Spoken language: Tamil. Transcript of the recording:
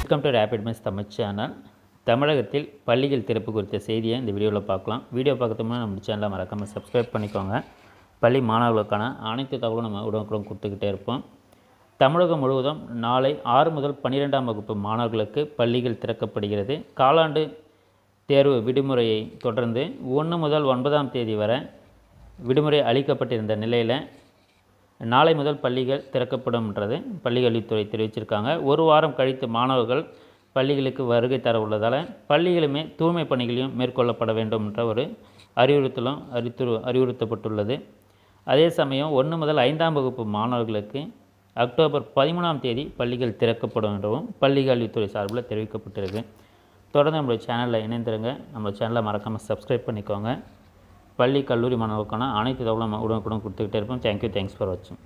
Welcome to rapid miss Tamil channel. தமிழகத்தில் பள்ளிகள் திறப்பு குறித்த செய்தியை இந்த வீடியோவில் பார்க்கலாம். வீடியோ பார்க்கறதுக்கு நம்ம சேனலை மறக்காமல் சப்ஸ்கிரைப் பண்ணிக்கோங்க. பள்ளி மாணவர்களுக்கான அனைத்து தகவலும் நம்ம உடனுக்குடன் கொடுத்துக்கிட்டே இருப்போம். தமிழகம் முழுவதும் நாளை 6 முதல் 12ஆம் வகுப்பு மாணவர்களுக்கு பள்ளிகள் திறக்கப்படுகிறது. காலாண்டு தேர்வு விடுமுறையை தொடர்ந்து 1 முதல் 9ஆம் தேதி வரை விடுமுறை அளிக்கப்பட்டிருந்த நிலையில் நாளை முதல் பள்ளிகள் திறக்கப்படும்ன்றது பள்ளிக்கல்வித்துறை தெரிவிச்சிருக்காங்க. ஒரு வாரம் கழித்து மாணவர்கள் பள்ளிகளுக்கு வருகை தர உள்ளதால் பள்ளிகளுமே தூய்மை பணிகளையும் மேற்கொள்ளப்பட வேண்டும் என்ற ஒரு அறிவுறுத்தப்பட்டுள்ளது. அதே சமயம் 1 முதல் 5ஆம் வகுப்பு மாணவர்களுக்கு அக்டோபர் 13ஆம் தேதி பள்ளிகள் திறக்கப்படும் என்றும் பள்ளிக்கல்வித்துறை சார்பில் தெரிவிக்கப்பட்டிருக்கு. தொடர்ந்து நம்மளுடைய சேனலில் இணைந்திருங்க. நம்ம சேனலை மறக்காமல் சப்ஸ்கிரைப் பண்ணிக்கோங்க. பள்ளி கல்லூரி மாணவர்களுக்கான அனைத்து தகவலும் உடனுக்குடன் கொடுத்துக்கிட்டே இருப்போம். தேங்க்ஸ் ஃபார் வாட்சிங்.